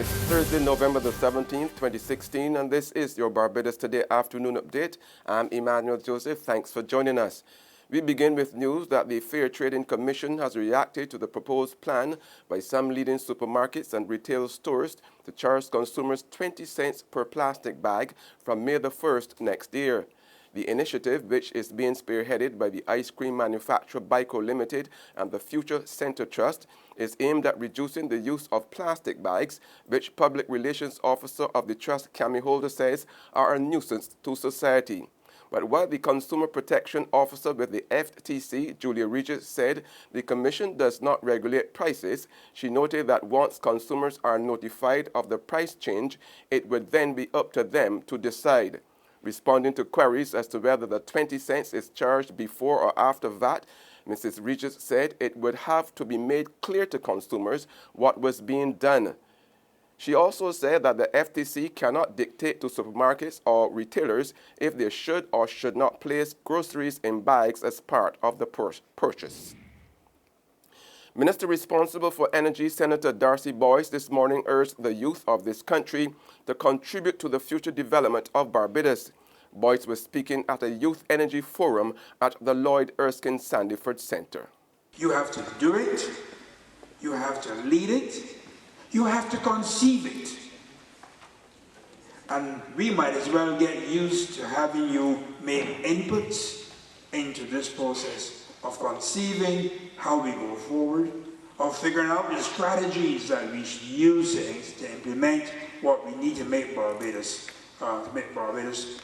It's Thursday, November the 17th, 2016, and this is your Barbados Today afternoon update. I'm Emmanuel Joseph. Thanks for joining us. We begin with news that the Fair Trading Commission has reacted to the proposed plan by some leading supermarkets and retail stores to charge consumers 20 cents per plastic bag from May the 1st next year. The initiative, which is being spearheaded by the ice cream manufacturer Bico Limited and the Future Center Trust, is aimed at reducing the use of plastic bags, which Public Relations Officer of the Trust, Cami Holder, says are a nuisance to society. But while the Consumer Protection Officer with the FTC, Julia Regis, said the Commission does not regulate prices, she noted that once consumers are notified of the price change, it would then be up to them to decide. Responding to queries as to whether the 20 cents is charged before or after VAT, Mrs. Regis said it would have to be made clear to consumers what was being done. She also said that the FTC cannot dictate to supermarkets or retailers if they should or should not place groceries in bags as part of the purchase. Minister responsible for Energy, Senator Darcy Boyce, this morning urged the youth of this country to contribute to the future development of Barbados. Boyce was speaking at a youth energy forum at the Lloyd Erskine Sandyford Center. You have to do it, you have to lead it, you have to conceive it. And we might as well get used to having you make inputs into this process of conceiving how we go forward, of figuring out the strategies that we should use to implement what we need to make Barbados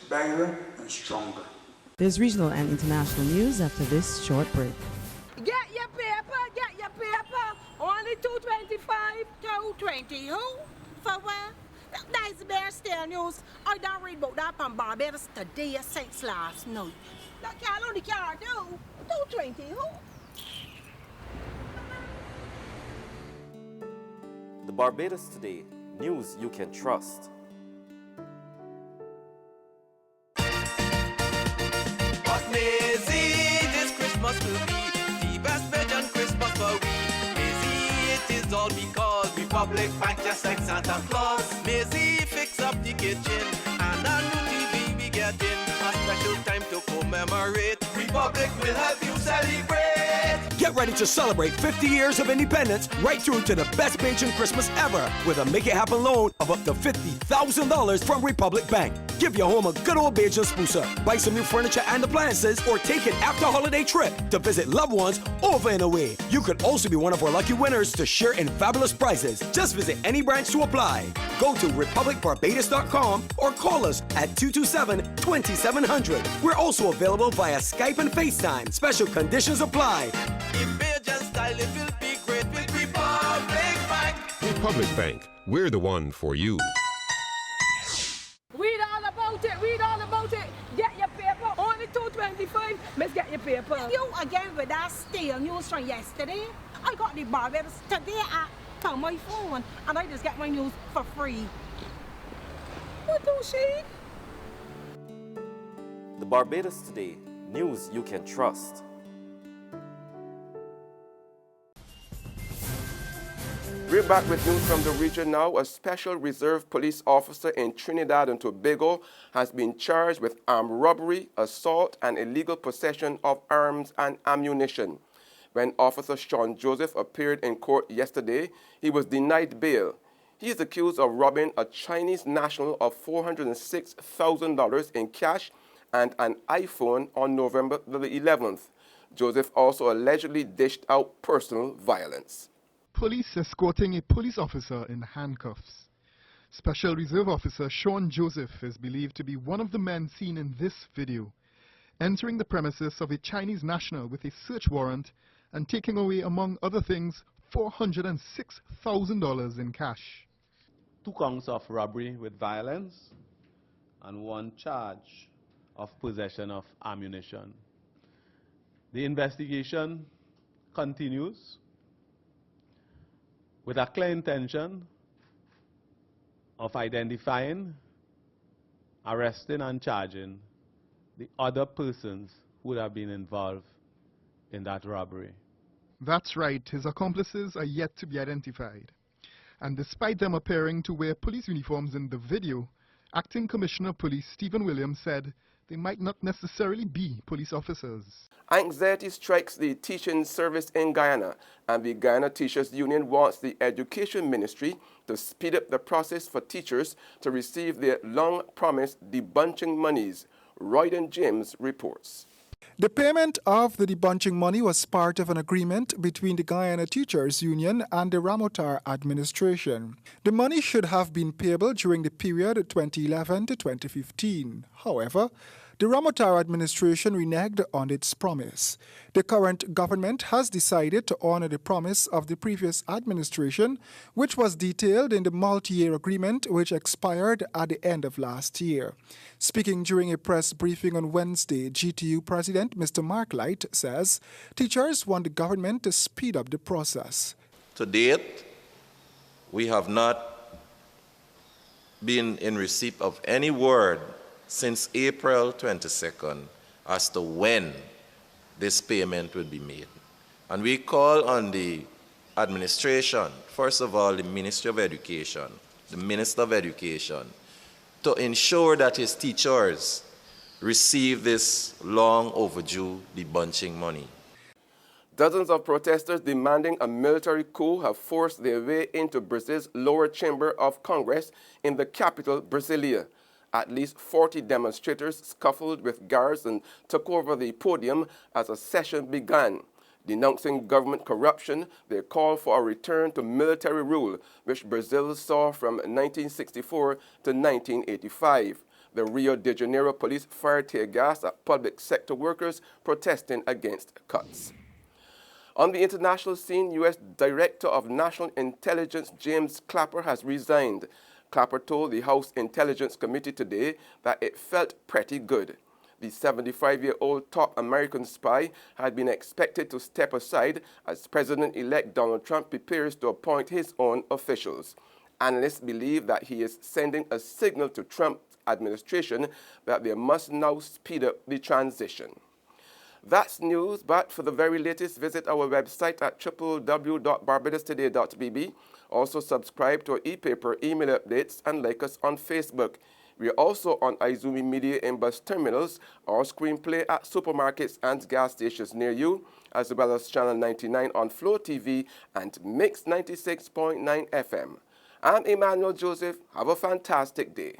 better and stronger. There's regional and international news after this short break. Get your paper, get your paper. Only $2.25, $2.20. Who? For what? That's bare stale news. I don't read about that from Barbados Today since last night. That can't only can't do. $2.20. Who? The Barbados Today, news you can trust. But Maisie, this Christmas will be the best Belgian Christmas for we. Maisie, it is all because Republic Bank just like Santa Claus. Maisie, fix up the kitchen and a new TV we get in. A special time to commemorate. Republic will help you celebrate. Get ready to celebrate 50 years of independence right through to the best Bajan Christmas ever with a Make It Happen loan of up to $50,000 from Republic Bank. Give your home a good old Bajan spooser, buy some new furniture and appliances, or take an after-holiday trip to visit loved ones over and away. You could also be one of our lucky winners to share in fabulous prizes. Just visit any branch to apply. Go to republicbarbados.com or call us at 227-2700. We're also available via Skype and FaceTime. Special conditions apply. In Bajan style, it will be great with Republic Bank. Republic Bank, we're the one for you. Read all about it, read all about it. Get your paper. Only $2.25. Let's get your paper. You again with that stale news from yesterday. I got the Barbados Today app on my phone and I just get my news for free. What do she? The Barbados Today, news you can trust. We're back with news from the region now. A special reserve police officer in Trinidad and Tobago has been charged with armed robbery, assault, and illegal possession of arms and ammunition. When Officer Sean Joseph appeared in court yesterday, he was denied bail. He is accused of robbing a Chinese national of $406,000 in cash and an iPhone on November the 11th. Joseph also allegedly dished out personal violence. Police escorting a police officer in handcuffs. Special Reserve Officer Sean Joseph is believed to be one of the men seen in this video, entering the premises of a Chinese national with a search warrant and taking away, among other things, $406,000 in cash. 2 counts of robbery with violence and 1 charge of possession of ammunition. The investigation continues with a clear intention of identifying, arresting and charging the other persons who would have been involved in that robbery. That's right, his accomplices are yet to be identified. And despite them appearing to wear police uniforms in the video, Acting Commissioner of Police Stephen Williams said they might not necessarily be police officers. Anxiety strikes the teaching service in Guyana, and the Guyana Teachers Union wants the Education Ministry to speed up the process for teachers to receive their long-promised debunching monies. Royden James reports. The payment of the debunching money was part of an agreement between the Guyana Teachers Union and the Ramotar administration. The money should have been payable during the period 2011 to 2015. However, the Ramotar administration reneged on its promise. The current government has decided to honor the promise of the previous administration, which was detailed in the multi-year agreement which expired at the end of last year. Speaking during a press briefing on Wednesday, GTU President Mr. Mark Light says teachers want the government to speed up the process. To date, we have not been in receipt of any word since April 22nd as to when this payment will be made. And we call on the administration, first of all the Ministry of Education, the Minister of Education, to ensure that his teachers receive this long overdue debunching money. Dozens of protesters demanding a military coup have forced their way into Brazil's lower chamber of Congress in the capital, Brasilia. At least 40 demonstrators scuffled with guards and took over the podium as a session began. Denouncing government corruption, they called for a return to military rule, which Brazil saw from 1964 to 1985. The Rio de Janeiro police fired tear gas at public sector workers protesting against cuts. On the international scene, U.S. Director of National Intelligence James Clapper has resigned. Clapper told the House Intelligence Committee today that it felt pretty good. The 75-year-old top American spy had been expected to step aside as President-elect Donald Trump prepares to appoint his own officials. Analysts believe that he is sending a signal to Trump's administration that they must now speed up the transition. That's news, but for the very latest, visit our website at www.barbadostoday.bb. Also subscribe to our e-paper email updates and like us on Facebook. We are also on Izumi Media in bus terminals or screenplay at supermarkets and gas stations near you, as well as Channel 99 on Flow TV and Mix 96.9 FM. I'm Emmanuel Joseph. Have a fantastic day.